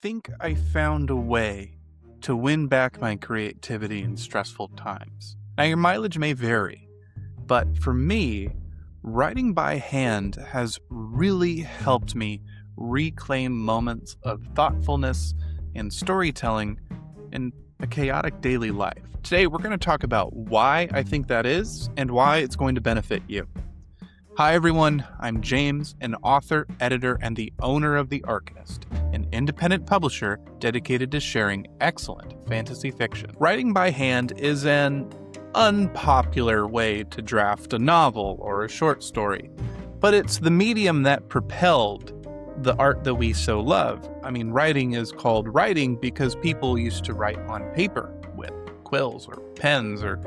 think I found a way to win back my creativity in stressful times. Now, your mileage may vary, but for me, writing by hand has really helped me reclaim moments of thoughtfulness and storytelling in a chaotic daily life. Today, we're going to talk about why I think that is and why it's going to benefit you. Hi everyone, I'm James, an author, editor, and the owner of The Arcanist, an independent publisher dedicated to sharing excellent fantasy fiction. Writing by hand is an unpopular way to draft a novel or a short story, but it's the medium that propelled the art that we so love. I mean, writing is called writing because people used to write on paper with quills or pens or,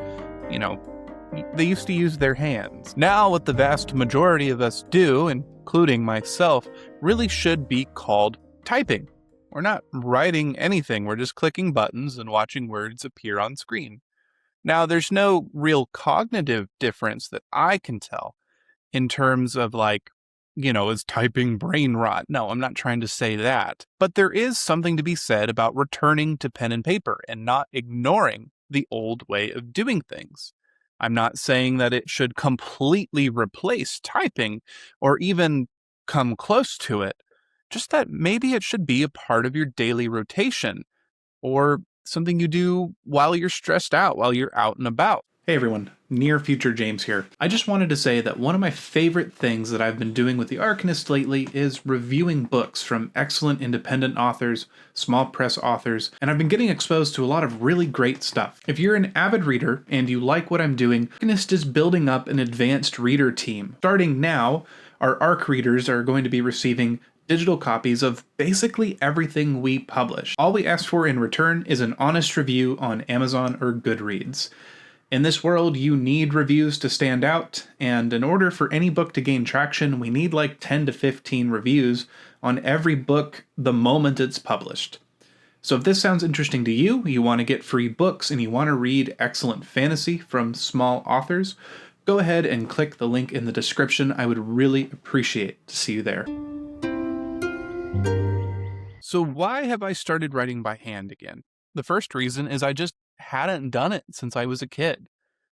they used to use their hands. Now, what the vast majority of us do, including myself, really should be called typing. We're not writing anything, we're just clicking buttons and watching words appear on screen. Now, there's no real cognitive difference that I can tell in terms of is typing brain rot? No, I'm not trying to say that. But there is something to be said about returning to pen and paper and not ignoring the old way of doing things. I'm not saying that it should completely replace typing or even come close to it, just that maybe it should be a part of your daily rotation or something you do while you're stressed out, while you're out and about. Hey everyone, Near Future James here. I just wanted to say that one of my favorite things that I've been doing with The Arcanist lately is reviewing books from excellent independent authors, small press authors, and I've been getting exposed to a lot of really great stuff. If you're an avid reader and you like what I'm doing, Arcanist is building up an advanced reader team. Starting now, our ARC readers are going to be receiving digital copies of basically everything we publish. All we ask for in return is an honest review on Amazon or Goodreads. In this world, you need reviews to stand out, and in order for any book to gain traction, we need like 10 to 15 reviews on every book the moment it's published. So if this sounds interesting to you, you want to get free books, and you want to read excellent fantasy from small authors, go ahead and click the link in the description. I would really appreciate to see you there. So why have I started writing by hand again? The first reason is I just hadn't done it since I was a kid.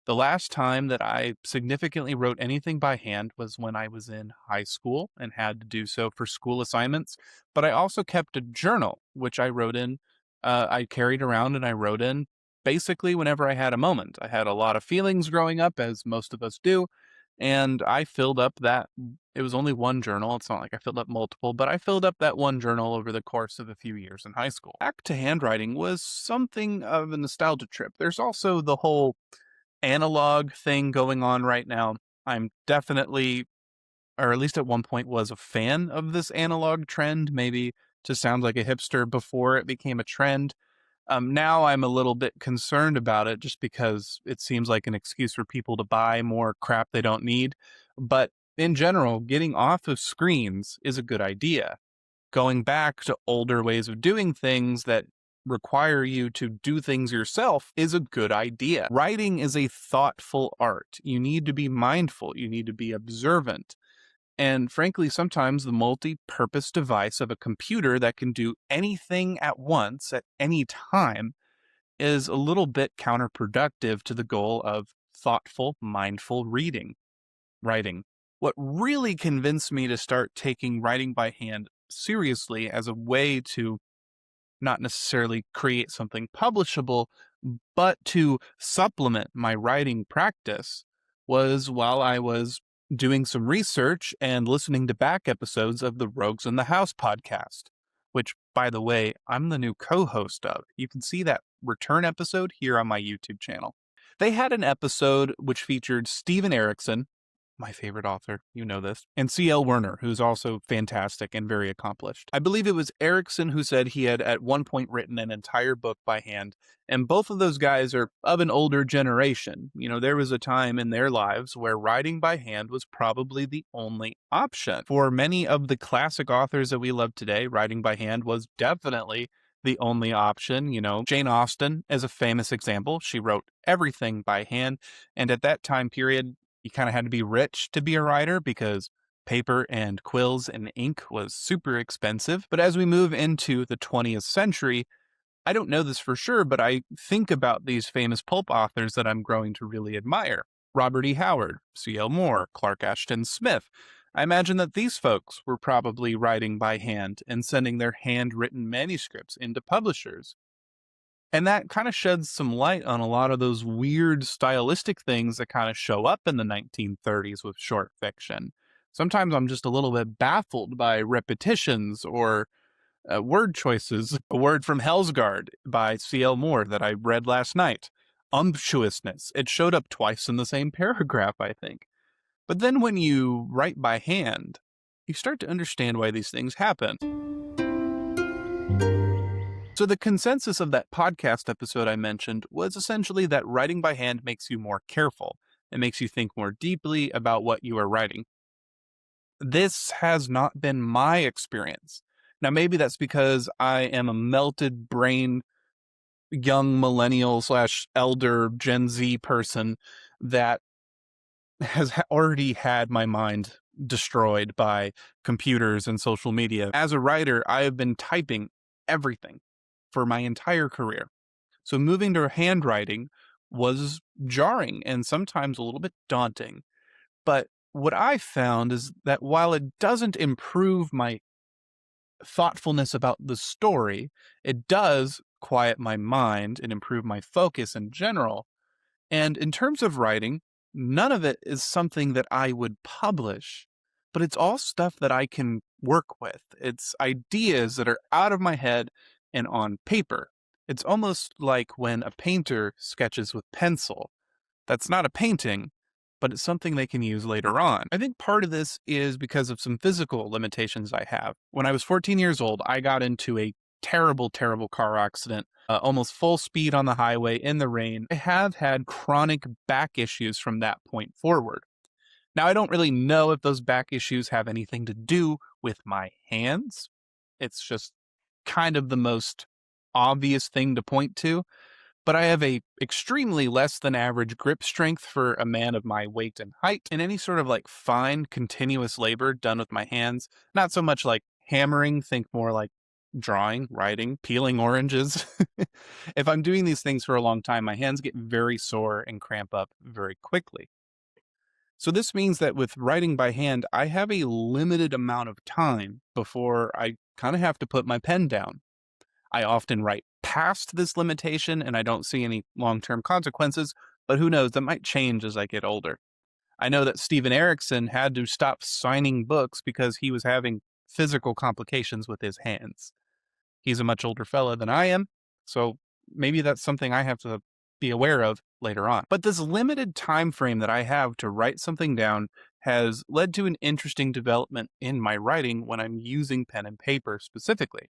The last time that I significantly wrote anything by hand was when I was in high school and had to do so for school assignments. But I also kept a journal, which I wrote in, I carried around and I wrote in basically whenever I had a moment. I had a lot of feelings growing up, as most of us do, and I filled up that. It was only one journal. It's not like I filled up multiple, but I filled up that one journal over the course of a few years in high school. Back to handwriting was something of a nostalgia trip. There's also the whole analog thing going on right now. I'm definitely, or at least at one point, was a fan of this analog trend, maybe to sound like a hipster before it became a trend. Now I'm a little bit concerned about it just because it seems like an excuse for people to buy more crap they don't need. But in general, getting off of screens is a good idea. Going back to older ways of doing things that require you to do things yourself is a good idea. Writing is a thoughtful art. You need to be mindful. You need to be observant. And frankly, sometimes the multi-purpose device of a computer that can do anything at once at any time is a little bit counterproductive to the goal of thoughtful, mindful writing. What really convinced me to start taking writing by hand seriously as a way to not necessarily create something publishable, but to supplement my writing practice was while I was doing some research and listening to back episodes of the Rogues in the House podcast, which, by the way, I'm the new co-host of. You can see that return episode here on my YouTube channel. They had an episode which featured Steven Erikson, my favorite author, you know this, and C.L. Werner, who's also fantastic and very accomplished. I believe it was Erikson who said he had at one point written an entire book by hand, and both of those guys are of an older generation. There was a time in their lives where writing by hand was probably the only option. For many of the classic authors that we love today, writing by hand was definitely the only option. Jane Austen is a famous example. She wrote everything by hand, and at that time period, you kind of had to be rich to be a writer because paper and quills and ink was super expensive. But as we move into the 20th century, I don't know this for sure, but I think about these famous pulp authors that I'm growing to really admire. Robert E. Howard, C.L. Moore, Clark Ashton Smith. I imagine that these folks were probably writing by hand and sending their handwritten manuscripts into publishers. And that kind of sheds some light on a lot of those weird stylistic things that kind of show up in the 1930s with short fiction. Sometimes I'm just a little bit baffled by repetitions or word choices. A word from Hellsguard by C.L. Moore that I read last night. Umptuousness. It showed up twice in the same paragraph, I think. But then when you write by hand, you start to understand why these things happen. So the consensus of that podcast episode I mentioned was essentially that writing by hand makes you more careful. It makes you think more deeply about what you are writing. This has not been my experience. Now, maybe that's because I am a melted brain, young millennial / elder Gen Z person that has already had my mind destroyed by computers and social media. As a writer, I have been typing everything for my entire career. So moving to handwriting was jarring and sometimes a little bit daunting. But what I found is that while it doesn't improve my thoughtfulness about the story, it does quiet my mind and improve my focus in general. And in terms of writing, none of it is something that I would publish, but it's all stuff that I can work with. It's ideas that are out of my head and on paper. It's almost like when a painter sketches with pencil. That's not a painting, but it's something they can use later on. I think part of this is because of some physical limitations I have. When I was 14 years old, I got into a terrible, terrible car accident, almost full speed on the highway in the rain. I have had chronic back issues from that point forward. Now, I don't really know if those back issues have anything to do with my hands. It's just kind of the most obvious thing to point to. But I have a extremely less than average grip strength for a man of my weight and height. And any sort of like fine, continuous labor done with my hands, not so much like hammering, think more like drawing, writing, peeling oranges. If I'm doing these things for a long time, my hands get very sore and cramp up very quickly. So this means that with writing by hand, I have a limited amount of time before I kind of have to put my pen down. I often write past this limitation and I don't see any long-term consequences, but who knows, that might change as I get older. I know that Steven Erikson had to stop signing books because he was having physical complications with his hands. He's a much older fella than I am, so maybe that's something I have to be aware of later on. But this limited time frame that I have to write something down has led to an interesting development in my writing when I'm using pen and paper specifically.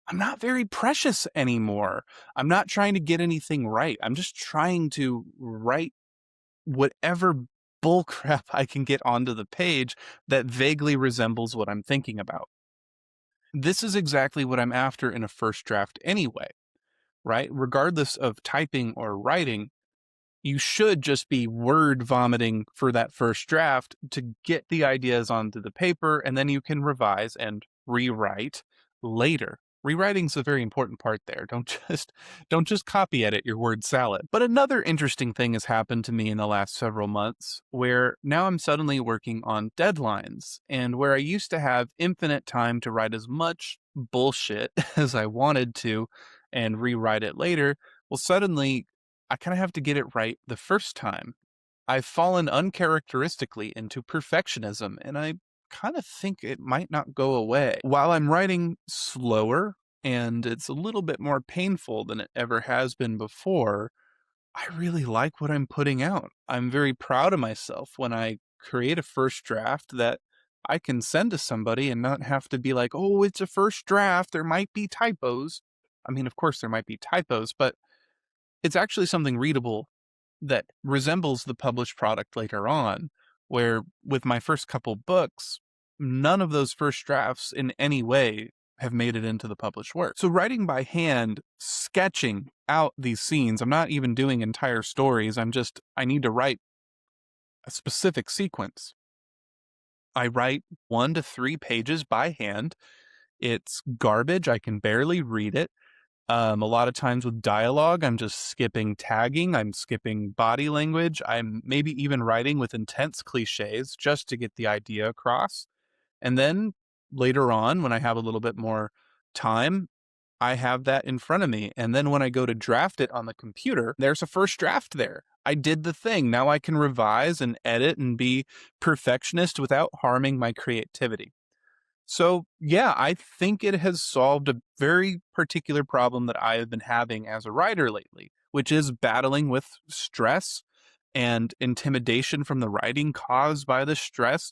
I'm not very precious anymore. I'm not trying to get anything right. I'm just trying to write whatever bullcrap I can get onto the page that vaguely resembles what I'm thinking about. This is exactly what I'm after in a first draft anyway, right? Regardless of typing or writing, you should just be word vomiting for that first draft to get the ideas onto the paper, and then you can revise and rewrite later. Rewriting's a very important part there. Don't just copy edit your word salad. But another interesting thing has happened to me in the last several months where now I'm suddenly working on deadlines, and where I used to have infinite time to write as much bullshit as I wanted to and rewrite it later, well, suddenly I kind of have to get it right the first time. I've fallen uncharacteristically into perfectionism, and I kind of think it might not go away. While I'm writing slower and it's a little bit more painful than it ever has been before, I really like what I'm putting out. I'm very proud of myself when I create a first draft that I can send to somebody and not have to be like, oh, it's a first draft. There might be typos. I mean, of course, there might be typos, but it's actually something readable that resembles the published product later on, where with my first couple books, none of those first drafts in any way have made it into the published work. So writing by hand, sketching out these scenes, I'm not even doing entire stories. I need to write a specific sequence. I write 1 to 3 pages by hand. It's garbage. I can barely read it. A lot of times with dialogue, I'm just skipping tagging, I'm skipping body language, I'm maybe even writing with intense cliches just to get the idea across. And then later on, when I have a little bit more time, I have that in front of me. And then when I go to draft it on the computer, there's a first draft there. I did the thing. Now I can revise and edit and be perfectionist without harming my creativity. So, yeah, I think it has solved a very particular problem that I have been having as a writer lately, which is battling with stress and intimidation from the writing caused by the stress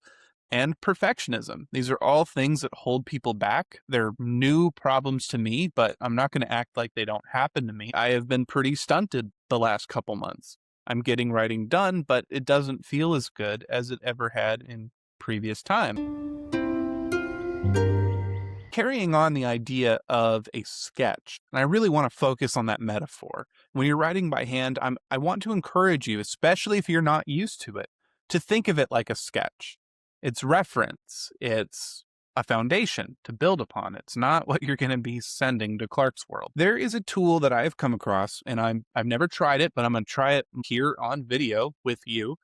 and perfectionism. These are all things that hold people back. They're new problems to me, but I'm not going to act like they don't happen to me. I have been pretty stunted the last couple months. I'm getting writing done, but it doesn't feel as good as it ever had in previous time. Carrying on the idea of a sketch, and I really want to focus on that metaphor. When you're writing by hand, I want to encourage you, especially if you're not used to it, to think of it like a sketch. It's reference, it's a foundation to build upon. It's not what you're going to be sending to Clarkesworld. There is a tool that I've come across, and I've never tried it, but I'm going to try it here on video with you,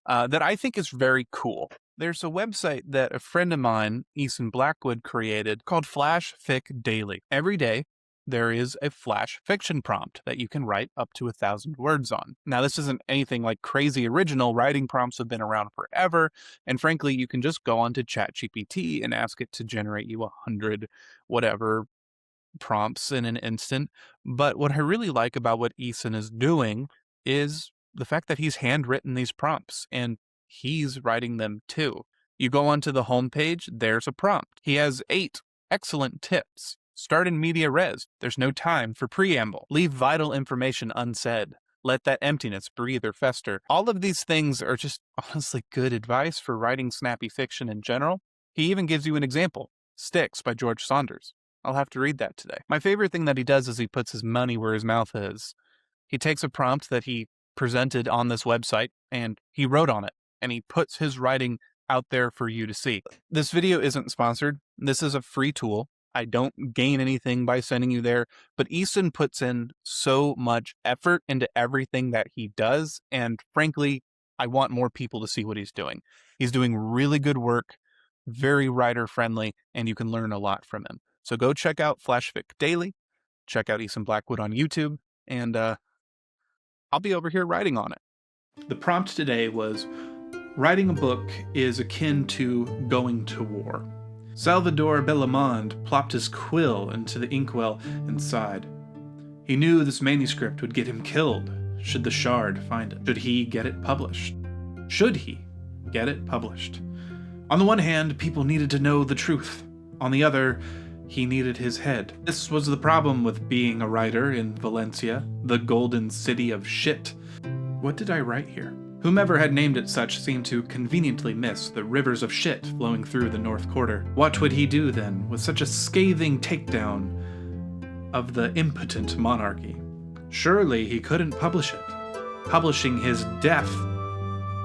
that I think is very cool. There's a website that a friend of mine, Eason Blackwood, created called Flash Fic Daily. Every day, there is a flash fiction prompt that you can write up to 1,000 words on. Now, this isn't anything like crazy original. Writing prompts have been around forever. And frankly, you can just go onto ChatGPT and ask it to generate you 100 whatever prompts in an instant. But what I really like about what Eason is doing is the fact that he's handwritten these prompts and he's writing them too. You go onto the homepage, there's a prompt. He has 8 excellent tips. Start in media res. There's no time for preamble. Leave vital information unsaid. Let that emptiness breathe or fester. All of these things are just honestly good advice for writing snappy fiction in general. He even gives you an example. Sticks by George Saunders. I'll have to read that today. My favorite thing that he does is he puts his money where his mouth is. He takes a prompt that he presented on this website and he wrote on it, and he puts his writing out there for you to see. This video isn't sponsored. This is a free tool. I don't gain anything by sending you there, but Eason puts in so much effort into everything that he does, and frankly, I want more people to see what he's doing. He's doing really good work, very writer-friendly, and you can learn a lot from him. So go check out Flashfic Daily, check out Eason Blackwood on YouTube, and I'll be over here writing on it. The prompt today was, writing a book is akin to going to war. Salvador Bellamond plopped his quill into the inkwell and sighed. He knew this manuscript would get him killed should the Shard find it. Should he get it published? Should he get it published? On the one hand, people needed to know the truth. On the other, he needed his head. This was the problem with being a writer in Valencia, the golden city of shit. What did I write here? Whomever had named it such seemed to conveniently miss the rivers of shit flowing through the North Quarter. What would he do then with such a scathing takedown of the impotent monarchy? Surely he couldn't publish it. Publishing his death.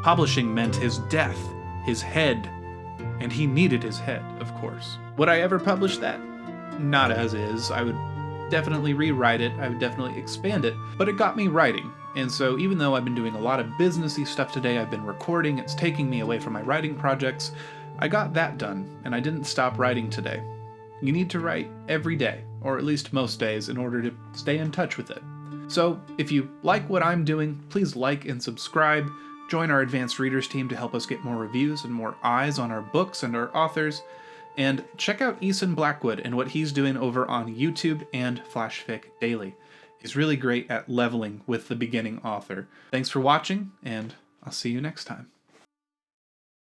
Publishing meant his death, his head. And he needed his head, of course. Would I ever publish that? Not as is. I would definitely rewrite it. I would definitely expand it. But it got me writing. And so even though I've been doing a lot of businessy stuff today, I've been recording, it's taking me away from my writing projects, I got that done, and I didn't stop writing today. You need to write every day, or at least most days, in order to stay in touch with it. So if you like what I'm doing, please like and subscribe, join our advanced readers team to help us get more reviews and more eyes on our books and our authors, and check out Eason Blackwood and what he's doing over on YouTube and Flashfic Daily. He's really great at leveling with the beginning author. Thanks for watching, and I'll see you next time.